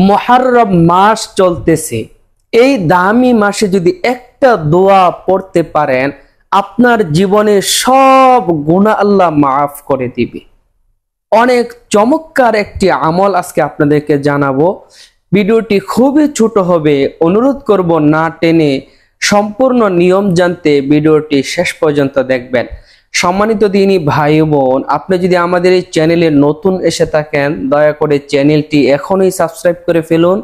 মুহররম মাস চলতেছে, এই দামি মাসে যদি একটা দোয়া পড়তে পারেন, আপনার জীবনে সব গুনাহ আল্লাহ মাফ করে দিবে। অনেক চমৎকার একটি আমল আজকে আপনাদেরকে জানাবো। ভিডিওটি খুবই ছোট হবে, অনুরোধ করব না টেনে সম্পূর্ণ নিয়ম জানতে ভিডিওটি শেষ পর্যন্ত দেখবেন। সম্মানিত দিনী ভাই বোন, আপনি যদি আমাদের এই চ্যানেলে নতুন এসে থাকেন, দয়া করে চ্যানেলটি এখনই সাবস্ক্রাইব করে ফেলুন,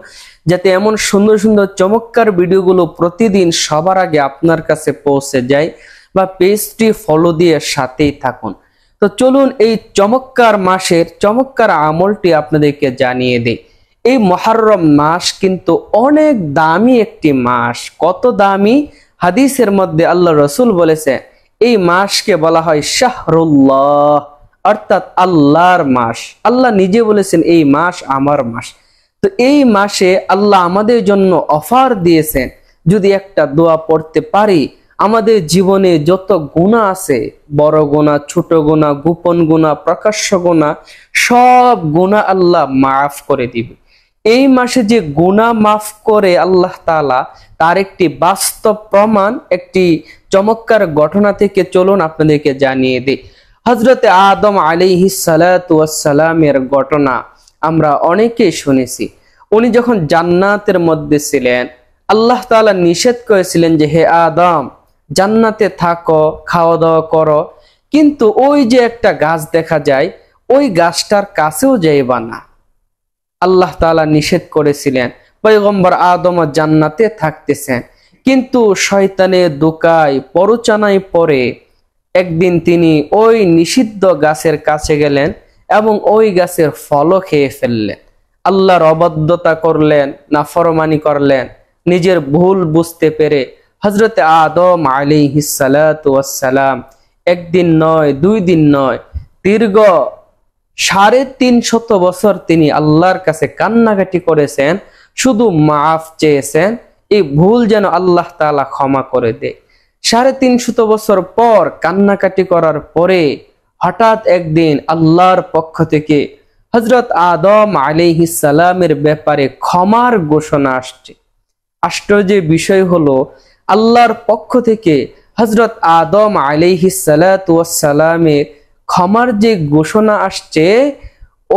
যাতে এমন সুন্দর সুন্দর চমৎকার ভিডিওগুলো প্রতিদিন সবার আগে আপনার কাছে পৌঁছে যায়, বা পেজটি ফলো দিয়ে সাথেই থাকুন। তো চলুন এই চমৎকার মাসের চমৎকার আমলটি আপনাদেরকে জানিয়ে দেই। এই মুহররম মাস কিন্তু অনেক দামি একটি মাস। কত দামি? হাদিসের মধ্যে আল্লাহ রসুল বলেছে এই মাসকে বলা হয় শাহরুল্লাহ, অর্থাৎ আল্লাহর মাস। আল্লাহ নিজে বলেছেন এই মাস আমার মাস। তো এই মাসে আল্লাহ আমাদের জন্য অফার দিয়েছেন, যদি একটা দোয়া পড়তে পারি, আমাদের জীবনে যত গুনাহ আছে, বড় গুনাহ, ছোট গুনাহ, গোপন গুনাহ, প্রকাশ্য গুনাহ, সব গুনাহ আল্লাহ মাফ করে দিবে। এই মাসে যে গুনাহ মাফ করে আল্লাহ তাআলা, তার একটি বাস্তব প্রমাণ একটি চমৎকার ঘটনা থেকে চলুন আপনাদেরকে জানিয়ে দিই। হযরতে আদম আলাইহিস সালাতু ওয়াস সালামের ঘটনা আমরা অনেকেই শুনেছি। উনি যখন জান্নাতের মধ্যে ছিলেন, আল্লাহ তাআলা নিষেধ করেছিলেন যে হে আদম, জান্নাতে থাকো, খাওয়া দাওয়া করো, কিন্তু ওই যে একটা গাছ দেখা যায়, ওই গাছটার কাছেও যাইবা না। আল্লাহ তাআলা নিষেধ করেছিলেন। পয়গম্বর আদম জান্নাতে থাকতেছেন, কিন্তু শয়তানের দোকায় প্ররোচনায় পড়ে একদিন তিনি ওই নিষিদ্ধ গাছের কাছে গেলেন এবং ওই গাছের ফলও খেয়ে ফেললেন। আল্লাহর অবাধ্যতা করলেন, নাফরমানি করলেন। নিজের ভুল বুঝতে পেরে হযরতে আদম আলাইহিস সালাতু ওয়াস সালাম একদিন নয়, দুই দিন নয়, দীর্ঘ 350 বছর তিনি আল্লাহর কাছে কান্নাকাটি করেছেন, শুধু মাফ চেয়েছেন, এই ভুল যেন আল্লাহ তাআলা ক্ষমা করে দেয়। 350 বছর পর কান্নাকাটি করার পরে হঠাৎ একদিন আল্লাহর পক্ষ থেকে হযরত আদম আলাইহিস সালামের ব্যাপারে ক্ষমার ঘোষণা আসছে। আশ্চর্যের বিষয় হলো, আল্লাহর পক্ষ থেকে হযরত আদম আলাইহিস সালাতু ওয়াস সালামের ক্ষমার যে ঘোষণা আসছে,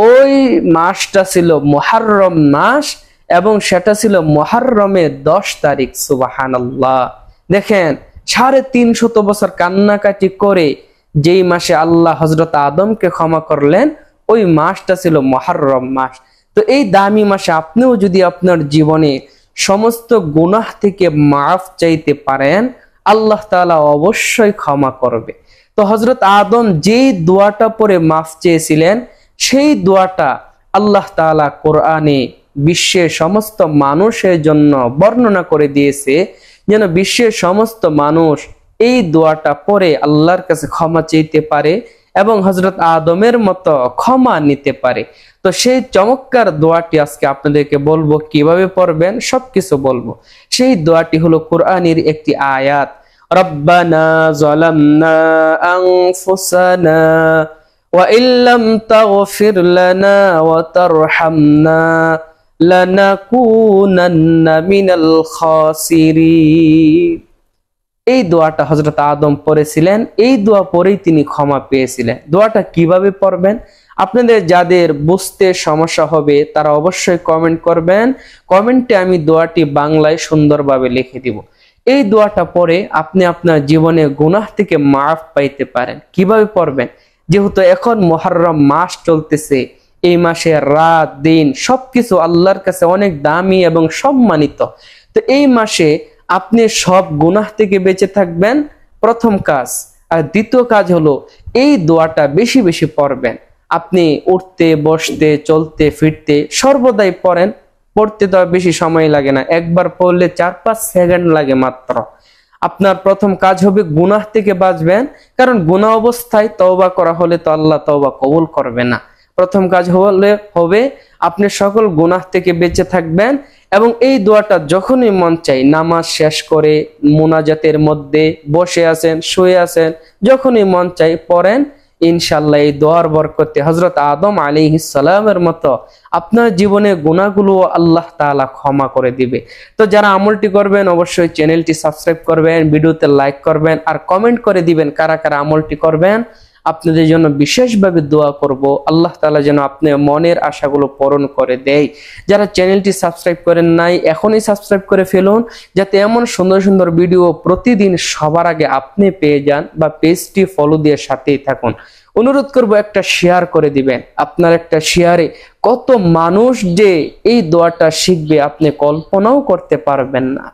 ওই মাসটা ছিল মুহররম মাস, এবং সেটা ছিল মুহররমের 10 তারিখ। সুবহানাল্লাহ! দেখেন, 350 বছর কান্নাকাটি করে যেই মাসে আল্লাহ হযরত আদমকে ক্ষমা করলেন, ওই মাসটা ছিল মুহররম মাস। তো এই দামি মাসে আপনিও যদি আপনার জীবনে সমস্ত গুনাহ থেকে মাফ চাইতে পারেন, আল্লাহ তাআলা অবশ্যই ক্ষমা করবে। তো হযরত আদম যেই দোয়াটা পড়ে মাফ চেয়েছিলেন, সেই দোয়াটা আল্লাহ তাআলা কোরআনে বিশ্বের সমস্ত মানুষের জন্য বর্ণনা করে দিয়েছে, যেন বিশ্বের সমস্ত মানুষ এই দোয়াটা পড়ে আল্লাহর কাছে ক্ষমা চাইতে পারে এবং হযরত আদমের মতো ক্ষমা নিতে পারে। তো সেই চমৎকার দোয়াটি আজকে আপনাদেরকে বলবো, কিভাবে পড়বেন সবকিছু বলবো। সেই দোয়াটি হলো কোরআনের একটি আয়াত, রব্বানা যালামনা আনফুসানা ওয়া ইল্লাম তাগফির লানা ওয়া তারহামনা লানাকুনান্না মিনাল খাসিরিন। এই দোয়াটা হযরত আদম পড়েছিলেন, এই দোয়া পড়েই তিনি ক্ষমা পেয়েছিলেন। দোয়াটা কিভাবে পড়বেন? আপনাদের যাদের বুঝতে সমস্যা হবে তারা অবশ্যই কমেন্ট করবেন, কমেন্টে আমি দোয়াটি বাংলায় সুন্দরভাবে লিখে দিব। এই দোয়াটা পড়ে আপনি আপনার জীবনে গুনাহ থেকে মাফ পাইতে পারেন। কিভাবে পড়বেন? যেহেতু এখন মুহররম মাস চলতেছে, এই মাসে রাত দিন সবকিছু আল্লাহর কাছে অনেক দামি এবং সম্মানিত। তো এই মাসে আপনি সব গুনাহ থেকে বেঁচে থাকবেন, প্রথম কাজ। আর দ্বিতীয় কাজ হলো এই দোয়াটা বেশি বেশি পড়বেন। আপনি উঠতে বসতে চলতে ফিরতে সর্বদাই পড়েন। পড়তে তো বেশি সময় লাগে না, একবার পড়লে 4-5 সেকেন্ড লাগে মাত্র। আপনার প্রথম কাজ হবে গুনাহ থেকে বাঁচবেন, কারণ গুনাহ অবস্থায় তওবা করা হলে তো আল্লাহ তওবা কবুল করবে না। প্রথম কাজ হবে আপনি সকল গুনাহ থেকে বেঁচে থাকবেন, এবং এই দোয়াটা যখনই মন চাই, নামাজ শেষ করে, মুনাজাতের মধ্যে, বসে আছেন, শুয়ে আছেন, যখনই মন চাই পড়েন। ইনশাআল্লাহ এই দোয়ার বরকতে হযরত আদম আলাইহিস সালামের মতো আপনার জীবনে গুনাহগুলো আল্লাহ তাআলা ক্ষমা করে দিবে। তো যারা আমলটি করবেন অবশ্যই চ্যানেলটি সাবস্ক্রাইব করবেন, ভিডিওতে লাইক করবেন আর কমেন্ট করে দিবেন কারা কারা আমলটি করবেন। আপনাদের জন্য বিশেষভাবে দোয়া করব, আল্লাহ তাআলা যেন আপনার মনের আশাগুলো পূরণ করে দেয়। যারা চ্যানেলটি সাবস্ক্রাইব করেন নাই এখনই সাবস্ক্রাইব করে ফেলুন, যাতে এমন সুন্দর সুন্দর ভিডিও প্রতিদিন সবার আগে আপনি পেয়ে যান, বা পেজটি ফলো দিয়ে সাথেই থাকুন। অনুরোধ করব একটা শেয়ার করে দিবেন। আপনার একটা শেয়ারে কত মানুষ যে এই দোয়াটা শিখবে আপনি কল্পনাও করতে পারবেন না।